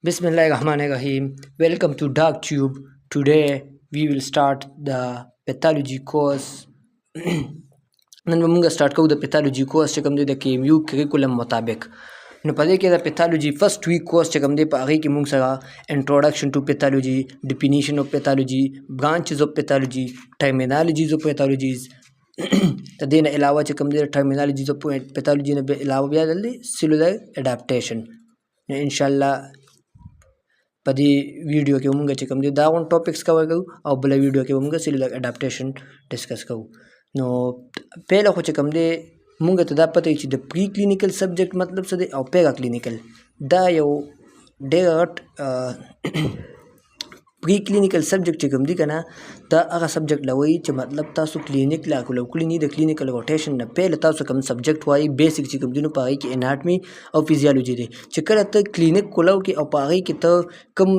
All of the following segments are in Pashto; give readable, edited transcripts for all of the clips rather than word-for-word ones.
Bismillahirrahmanirrahim. Welcome to DarkTube. Today we will start the pathology course. نن به موږ سٹارټ کوو د پیتالوجي کورس چې کوم دی د KMU کریکولم مطابق. نو په دې کې د پیتالوجي فرست ویک کورس چې کوم دی په هغې کې موږ سره انټروډکشن ټو پیتالوجي، ډیفینیشن اف پیتالوجي، برانچز اف پیتالوجي، ټرمینالوجیز اف پیتالوجیز. د دې نه علاوه چې کوم دی ټرمینالوجیز اف پیتالوجي نه علاوه بیا دلته سیلولر اډاپټیشن. نو انشاءالله په دې ویډیو کې موږ چې کوم دی دا غون ټاپکس کور کوو او بله ویډیو کې به موږ سیلولر اډاپټیشن ډسکس کوو. نو پهله خو چې کوم دی مونږ ته دا پته چې د پری کلینیکل سبجیکټ مطلب څه دی او پیرا کلینیکل. دا یو ډېر غټ پری کلینیکل سبجیکټ چې کوم دی که نه دا هغه سبجیکټ له وایي چې مطلب تاسو کلینیک لا کولو کړي نه د کلینیکل روټیشن نه پهله تاسو کوم سبجیکټ وایي بیسک چې کوم دی نو په هغې کې اناټمي او فزیالوجي دی چې کله ته کلینیک کولو کې او په هغې کې ته کوم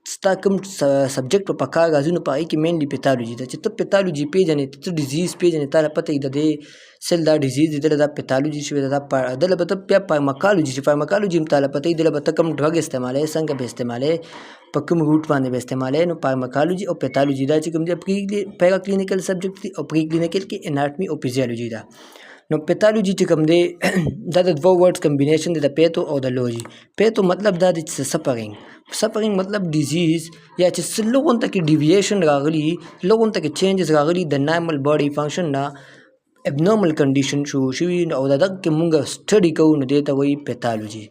ستا کوم سبجیکټ په کار راځي نو په هغې کې مینلی پیتالوجي ده چې ته پیتالوجي پېژنې ته ډیزیز پېژنې تا له پته وي د دې سیل دا ډیزیز دی دله دا پیتالوجي شوې ده دله به ته بیا فارماکالوجي چې فارماکالوجي هم تا له پته وي دله به ته کوم ډرګ استعمالوې څنګه به استعمالوې په کوم روټ باندې به استعمالوې. نو فارماکالوجي او پیتالوجي دا چې کوم دی پیرا کلینیکل سبجیکټ دی او پری کلینیکل کې اناټمي او فزیالوجي ده. نو پیتالوجي چې کوم دی دا د دوه ورډز کمبینیشن دی د پیتو او د لوجي. پیتو مطلب دا دی چې سفرینګ مطلب ډیزیز یا چې څه لږ ته کې ډیویشن راغلي لږ ته کې چینجز راغلي د نارمل باډي فنکشن نه ابنارمل کنډیشن شوي او د دغه کې مونږ سټډي کوو نو دې ته وایي پیتالوجي.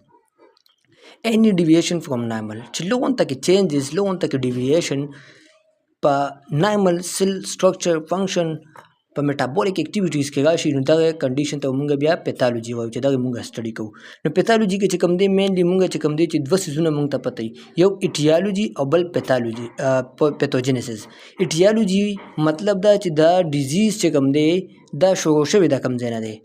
any deviation from normal چې لږ ته کې چینجز لږ ته کې ډیویشن په نارمل سیل سټرکچر فنکشن په میټابولیک اکټیویټیز کې راشي نو دغه کنډیشن ته مونږ بیا پیتالوجي وایو چې دغه مونږ سټډي کوو. نو پیتالوجي کې چې کوم دی مینلی مونږ چې کوم دی چې دوه څیزونه مونږ ته پته وي یو ایټیالوجي او بل پیتالوجي پیتوجینیسس. ایټیالوجي مطلب دا چې دا ډیزیز چې کوم دی دا شروع شوی دا کوم ځای نه دی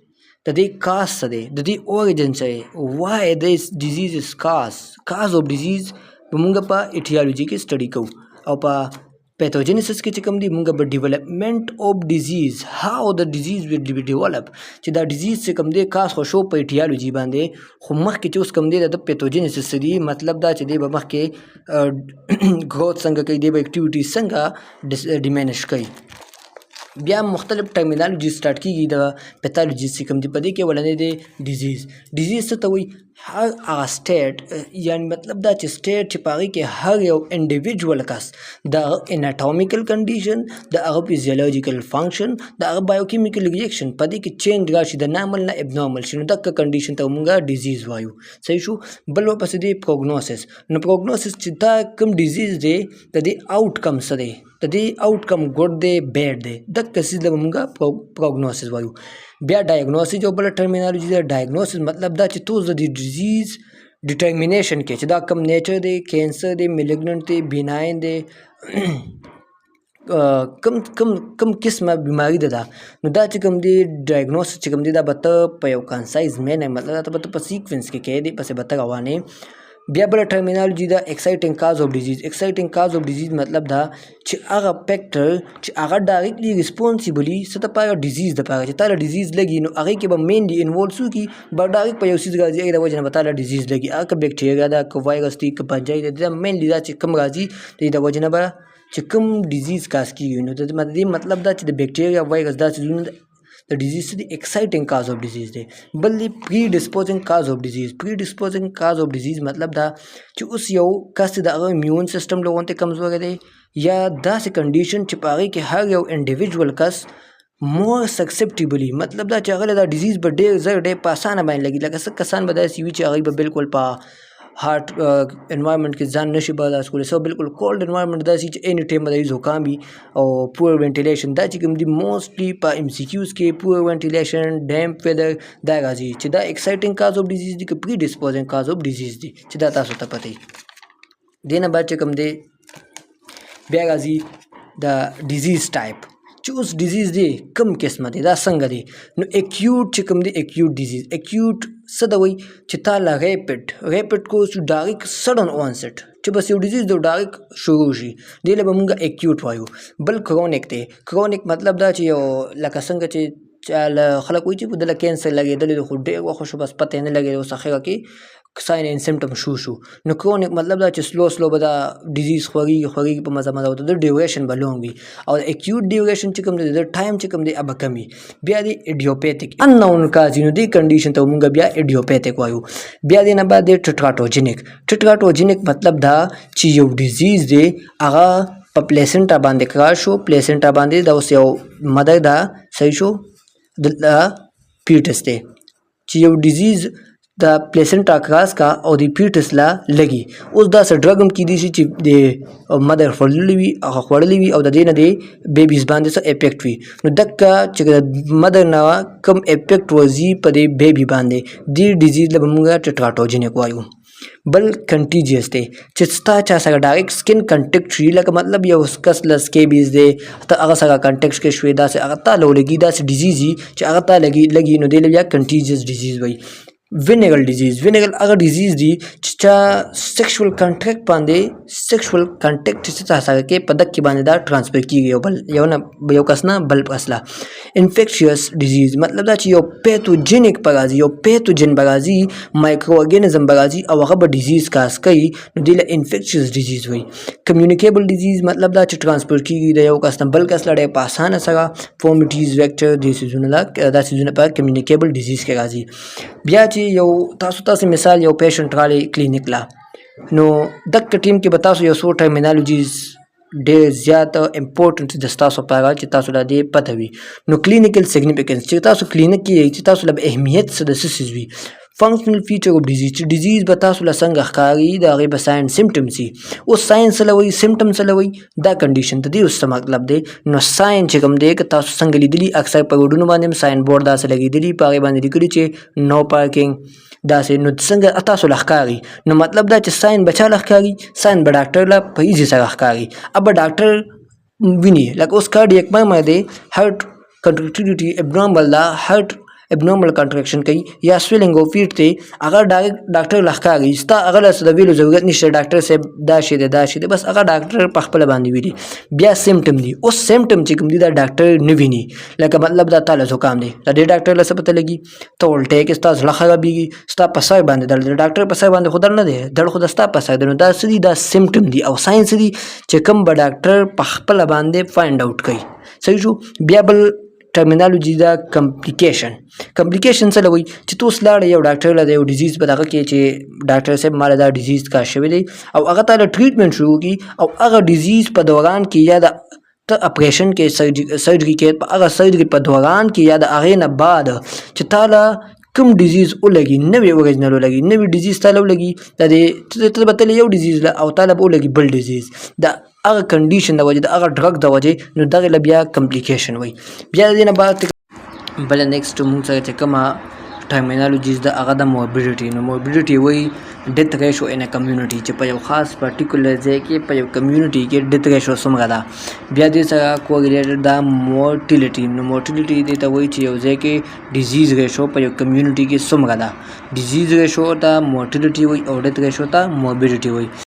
د دې کاز څه دی د دې اوریجن څه دی وای دس ډیزیز از کاز اف ډیزیز به مونږ په ایټیالوجي کې سټډي کوو. او په پیتوجینیسس کې چې کوم دی مونږ به ډیولپمنٹ اف ډیزیز هاو د ډیزیز ول بی ډیولپ چې دا ډیزیز چې کوم دی کاز خو شو په ایټیالوجي باندې خو مخکې چې اوس کوم دی د پیتوجینیسس دی مطلب دا چې دی به مخکې گروث څنګه کوي دی به اکټیویټي څنګه ډیمینش کوي. بیا مختلف ټرمینالوجي سٹارټ کیږي د پیتالوجي چې کوم دی په دې کې ولنې دی ډیزیز څه ته وایي هر هغه سټیټ یعنی مطلب دا چې سټیټ چې په هغې کې هر یو انډیویجول کس د هغه اناټومیکل کنډیشن د هغه فزیولوجیکل فنکشن د هغه بایوکیمیکل ریاکشن په دې کې چینج راشي د نارمل نه ابنارمل شي نو دغه کنډیشن ته مونږ ډیزیز وایو. صحیح شو. بل ورپسې دی پروګنوسس. نو پروګنوسس چې دا کوم ډیزیز دی د دې آوټکم څه دی د دې آوټکم ګډ دی بیډ دی دغه څیز له مونږ پروګنوسس وایو. بیا ډایګنوسس او بل ټرمینالوجي ده. ډایګنوسس مطلب دا چې تو د ډیزیز ډیټرمینیشن کې چې دا کم نیچر دی کینسر دی میلیګننټ دی بیناین دی کم قسمه بیماری ده دا نو دا چې کوم دی ډایګنوسس چې کوم دی دا به ته په یو کانسایز مینه مطلب دا به ته په سیکوینس کې کوې دی پسې به ته روانې. بیا بله ټرمینالوجي ده ایکسایټنګ کاز اف ډیزیز. ایکسایټنګ کاز اف ډیزیز مطلب دا چې هغه فیکټر چې هغه ډایرکټلی ریسپونسیبلي څه دپاره ډیزیز دپاره چې تا له ډیزیز لګي نو هغې کې به مینلی انوالو څوکي به ډایرکټ په یو څیز راځي هغې د وجې نه به تا له ډیزیز لګي هغه که بیکټیریا ده که وایرس دی که پنجای ده دا مینلی دا چې کوم راځي د دې د وجې نه به چې کوم ډیزیز کاز کېږي نو د دې مطلب دا چې د بیکټیریا وایرس دا څیزونه د ډیزیز څه دی ایکسایټنګ کاز اف ډیزیز دی. بل دی پری ډسپوزنګ کاز اف ډیزیز. پری ډسپوزنګ کاز اف ډیزیز مطلب دا چې اوس یو کس د هغه امیون سسټم له غونتې کمزوری دی یا داسې کنډیشن چې په هغې کې هر یو انډیویجول کس مور سکسپټیبلی مطلب دا چې هغه له دا ډیزیز به ډېر زر ډېر په اسانه باندې لګي لکه څه کسان به داسې وي چې هغوی به بالکل په هارټ انوایرمنټ کې ځان نشي برداشت کولی سو بالکل کولډ انوایرمنټ داسې چې اینی ټایم به د زکام وي او پور وینټیلیشن دا چې کوم دي موسټلی په ایم سی کیوز کې پور وینټیلیشن ډیمپ ویدر دا راځي چې دا ایکسایټنګ کاز اف ډیزیز دی که پری ډسپوزنګ کاز اف ډیزیز دی چې دا تاسو ته پته وي. دې نه بعد چې کوم دی بیا راځي د ډیزیز ټایپ چې اوس ډیزیز دی کم قسمه دی دا څنګه دی نو اکیوټ چې کوم دی اکیوټ ډیزیز اکیوټ څه ته وایي چې تا له ریپټ کو چې ډایرکټ سډن اونسټ چې بس یو ډیزیز د ډایرکټ شروع شي دې له به مونږ اکیوټ وایو. بل کرونیک دی. کرونیک مطلب دا چې یو لکه څنګه چې خلک وایي چې په دله کینسر لګېدلی دی خو ډېر وخت شو بس پته یې نه لګېده اوس اخره کې ساين اینڈ سمټم شو نو کرونیک مطلب دا چې سلو به دا ډیزیز خوږیږي په مزه او د ډیوریشن به لونګ وي او اکیوټ ډیوریشن چې کوم دی د ټایم چې کوم دی اب کمی بیا دی ایډیوپیتیک ان نون کاز نو دی کنډیشن ته مونږ بیا ایډیوپیتیک وایو بیا دی نه بعد ټټراټوجینیک مطلب دا چې یو ډیزیز دی هغه په پلیسنټا باندې کار شو پلیسنټا باندې دا اوس یو مدر دا صحیح شو د پیټس دی چې یو ډیزیز د پلیسنټا کراس کا او د پیټس لا لګي اوس دا څه ډرګ هم کیدی شي چې د مدر خوړلی وي او د دې نه د بیبیز باندې څه افیکټ وي نو دکه چې د مدر نه کم افیکټ وځي په د بیبي باندې د ډیزیز له موږ ټټراټوجینیک وایو بل کنټیجیس دی چې ستا چا سره ډایرکټ سکن کنټیکټ شي لکه مطلب یو کس له سکیبیز دی ته هغه سره کنټیکټ کې شوې داسې هغه تا لګي داسې ډیزیز چې هغه تا لګي نو دی بیا کنټیجیس ډیزیز وایي وینیګل ډیزیز هغه ډیزیز دی چې چا سیکشوال کنټیکټ چې تا سره کې په دک کې باندې دا ټرانسفر کیږي یو کس نه بل کس لا انفیکشیس ډیزیز مطلب دا چې یو پیتوجینیک پرازي یو پیتوجن برازي مایکرو ارګانیزم برازي او هغه به ډیزیز کاس کوي نو دی له انفیکشیس ډیزیز وایي کمیونیکیبل ډیزیز مطلب دا چې ټرانسفر کیږي د یو کس نه بل کس لړۍ په اسانه سره فورمیټیز ویکټر د سیزونه په کمیونیکیبل ډیزیز کې راځي بیا چې یو تاسو مثال یو پیشنټ رالی کلینیک لا نو دک ټیم کې به تاسو یو څو ټرمینالوجیز ډېر زیات امپورټنټ د تاسو لپاره چې تاسو له دې پته وي نو کلینیکل سیګنیفیکنس چې تاسو کلینیک کې چې تاسو له اهمیت څه د څه وي فنکشنل فیچر اف ډیزیز چې ډیزیز به تاسو له څنګه ښکاري د هغې به ساین سمټم سي اوس ساین څه له وایي سمټم څه له وایي دا کنډیشن د دې اوس څه مطلب دی نو ساین چې کوم دی که تاسو څنګه لیدلي اکثر په روډونو باندې هم ساین بورډ داسې لګېدلي په هغې باندې لیکلي چې نو پارکینګ داسې نو څنګه تاسو له ښکاري نو مطلب دا چې ساین به چا له ښکاري ساین به ډاکټر له په ایزي سره ښکاري اب به ډاکټر ویني لکه اوس کارډیک مایمر دی هارټ کنټریکټیویټي ابنارمل دا هارټ ابنارمل کنټریکشن کوي یا سویلنګ او فیټ دی هغه ډاکټر له ښکاري ستا هغه له څه د ویلو ضرورت نشته ډاکټر صاحب دا شی دی بس هغه ډاکټر په خپله باندې ویني بیا سمټم دی اوس سمټم چې کوم دی دا ډاکټر نه ویني لکه مطلب دا تا له زکام دی د دې ډاکټر له څه پته لګي ته الټی کې ستا زړه خرابېږي ستا په سر باندې درد د ډاکټر په سر باندې خو درد نه دی درد خو د ستا په سر دی نو دا څه دي دا سمټم دي او ساینس دي چې کوم به ډاکټر په خپله باندې فایند آوټ کوي صحیح شو بیا بل ټرمینالوجي دا کمپلیکیشن څه لوي چې تو سلاړ یو ډاکټر له یو ډیزیز په دغه کې چې ډاکټر صاحب مال دا ډیزیز کا شوی دی او هغه ته ټریټمنټ شروع کی او هغه ډیزیز په دوران کې یا د ته اپریشن کې سرجری کې هغه سرجری په دوران کې یا د هغې نه بعد چې تاله کوم ډیزیز ولګي نوې اوریجنل ولګي نوې ډیزیز تاله ولګي د دې ته به تل یو ډیزیز او تاله به ولګي بل ډیزیز د هغه کنډیشن د وجې د هغه ډرګ د وجې نو دغې له بیا کمپلیکیشن وایي بیا د دې نه بعد بله نیکسټ مونږ سره چې کومه ټرمینالوجیز د هغه د موربیډیټي نو موربیډیټي وایي ډیث ریشو ان ا کمیونټي چې په یو خاص پرټیکولر ځای کې په یو کمیونټي کې ډیث ریشو څومره ده بیا دې سره کوریلیټډ ده مورټیلیټي نو مورټیلیټي دې ته وایي چې یو ځای کې ډیزیز ریشو په یو کمیونټي کې څومره ده ډیزیز ریشو ته مورټیلیټي وایي او ډیث ریشو ته موربیډیټي وایي